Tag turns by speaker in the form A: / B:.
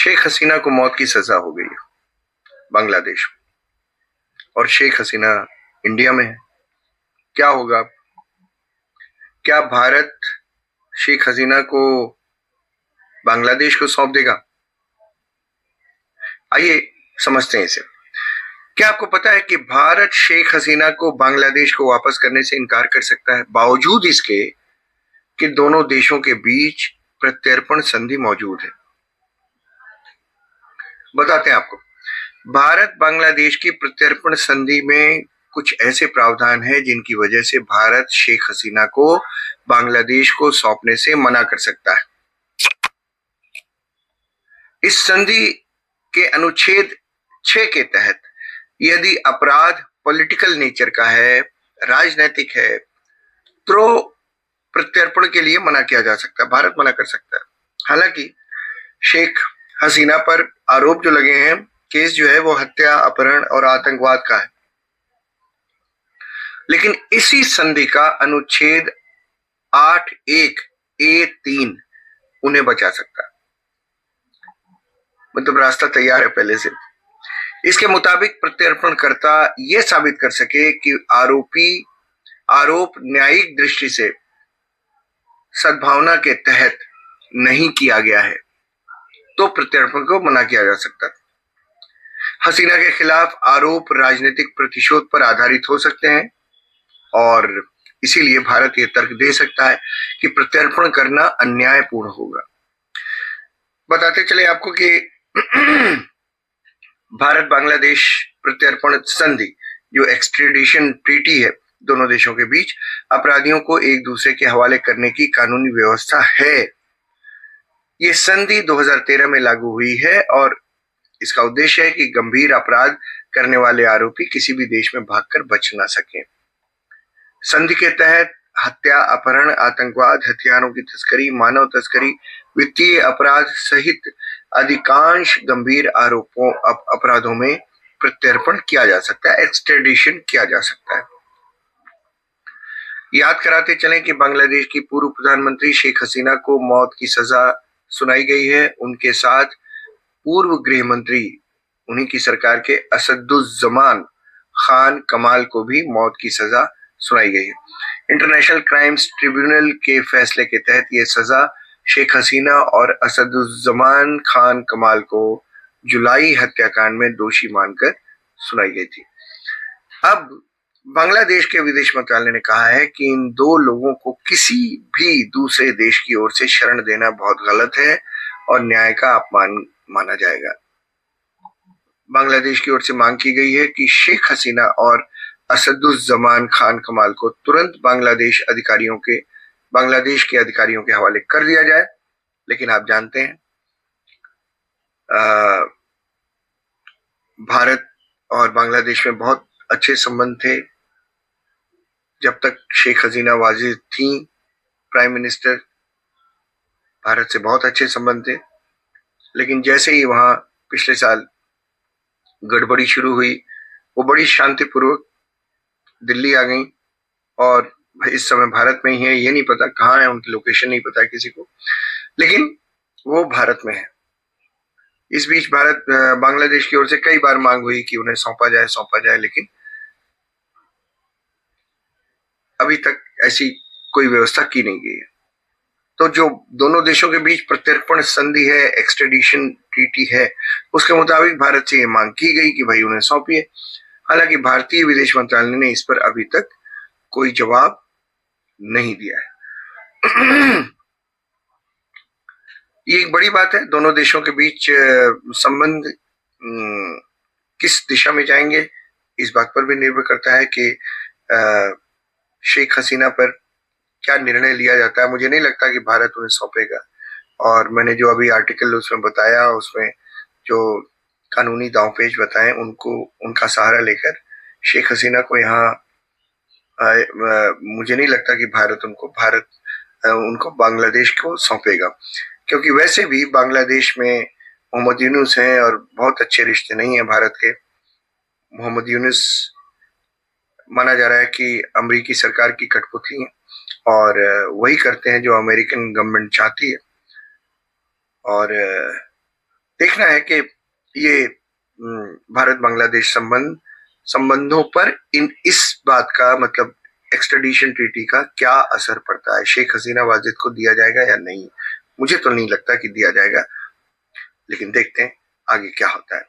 A: शेख हसीना को मौत की सजा हो गई है बांग्लादेश में, और शेख हसीना इंडिया में है। क्या होगा? क्या भारत शेख हसीना को बांग्लादेश को सौंप देगा? आइए समझते हैं इसे। क्या आपको पता है कि भारत शेख हसीना को बांग्लादेश को वापस करने से इनकार कर सकता है, बावजूद इसके कि दोनों देशों के बीच प्रत्यर्पण संधि मौजूद है? बताते हैं आपको। भारत बांग्लादेश की प्रत्यर्पण संधि में कुछ ऐसे प्रावधान हैं जिनकी वजह से भारत शेख हसीना को बांग्लादेश को सौंपने से मना कर सकता है। इस संधि के अनुच्छेद 6 के तहत यदि अपराध पॉलिटिकल नेचर का है, राजनीतिक है, तो प्रत्यर्पण के लिए मना किया जा सकता है, भारत मना कर सकता है। हालांकि शेख हसीना पर आरोप जो लगे हैं, केस जो है वो हत्या, अपहरण और आतंकवाद का है, लेकिन इसी संधि का अनुच्छेद 8(1)(a)(3) उन्हें बचा सकता है। मतलब रास्ता तैयार है पहले से। इसके मुताबिक प्रत्यर्पणकर्ता यह साबित कर सके कि आरोप न्यायिक दृष्टि से सद्भावना के तहत नहीं किया गया है, तो प्रत्यर्पण को मना किया जा सकता है। हसीना के खिलाफ आरोप राजनीतिक प्रतिशोध पर आधारित हो सकते हैं, और इसीलिए भारत यह तर्क दे सकता है कि प्रत्यर्पण करना अन्यायपूर्ण होगा। बताते चले आपको कि भारत बांग्लादेश प्रत्यर्पण संधि, जो एक्सट्रेडिशन ट्रीटी है दोनों देशों के बीच, अपराधियों को एक दूसरे के हवाले करने की कानूनी व्यवस्था है। ये संधि 2013 में लागू हुई है और इसका उद्देश्य है कि गंभीर अपराध करने वाले आरोपी किसी भी देश में भागकर बच ना सके। संधि के तहत हत्या, अपहरण, आतंकवाद, हथियारों की तस्करी, मानव तस्करी, वित्तीय अपराध सहित अधिकांश गंभीर अपराधों में प्रत्यर्पण किया जा सकता है, एक्सट्रेडिशन किया जा सकता है। याद कराते चलें कि बांग्लादेश की पूर्व प्रधानमंत्री शेख हसीना को मौत की सजा सुनाई गई है। उनके साथ पूर्व गृह मंत्री, उन्हीं की सरकार के असदुज्जमान खान कमाल को भी मौत की सजा सुनाई गई है। इंटरनेशनल क्राइम्स ट्रिब्यूनल के फैसले के तहत यह सजा शेख हसीना और असदुज्जमान खान कमाल को जुलाई हत्याकांड में दोषी मानकर सुनाई गई थी। अब बांग्लादेश के विदेश मंत्रालय ने कहा है कि इन दो लोगों को किसी भी दूसरे देश की ओर से शरण देना बहुत गलत है और न्याय का अपमान माना जाएगा। बांग्लादेश की ओर से मांग की गई है कि शेख हसीना और असदुज्जमान खान कमाल को तुरंत बांग्लादेश के अधिकारियों के हवाले कर दिया जाए। लेकिन आप जानते हैं भारत और बांग्लादेश में बहुत अच्छे संबंध थे। जब तक शेख हसीना वाजिद थी प्राइम मिनिस्टर, भारत से बहुत अच्छे संबंध थे। लेकिन जैसे ही वहां पिछले साल गड़बड़ी शुरू हुई, वो बड़ी शांतिपूर्वक दिल्ली आ गई और इस समय भारत में ही है। ये नहीं पता कहाँ है, उनकी लोकेशन नहीं पता किसी को, लेकिन वो भारत में है। इस बीच बांग्लादेश की ओर से कई बार मांग हुई कि उन्हें सौंपा जाए, लेकिन अभी तक ऐसी कोई व्यवस्था की नहीं गई है। तो जो दोनों देशों के बीच प्रत्यर्पण संधि है, एक्सट्रेडिशन ट्रीटी है, उसके मुताबिक भारत से ये मांग की गई कि भाई उन्हें सौंपिए। हालांकि भारतीय विदेश मंत्रालय ने इस पर अभी तक कोई जवाब नहीं दिया है। ये एक बड़ी बात है। दोनों देशों के बीच संबंध किस दिशा में जाएंगे, इस बात पर भी निर्भर करता है कि शेख हसीना पर क्या निर्णय लिया जाता है। मुझे नहीं लगता कि भारत उन्हें सौंपेगा, और मैंने जो अभी आर्टिकल उसमें बताया, उसमें जो कानूनी दांवपेच बताए, उनका सहारा लेकर शेख हसीना को यहाँ मुझे नहीं लगता कि भारत उनको बांग्लादेश को सौंपेगा, क्योंकि वैसे भी बांग्लादेश में मोहम्मद यूनुस हैं और बहुत अच्छे रिश्ते नहीं है भारत के। मोहम्मद यूनुस माना जा रहा है कि अमेरिकी सरकार की कठपुतली है और वही करते हैं जो अमेरिकन गवर्नमेंट चाहती है। और देखना है कि ये भारत बांग्लादेश संबंधों पर इस बात का मतलब एक्स्ट्राडिशन ट्रीटी का क्या असर पड़ता है। शेख हसीना वाजिद को दिया जाएगा या नहीं, मुझे तो नहीं लगता कि दिया जाएगा, लेकिन देखते हैं आगे क्या होता है।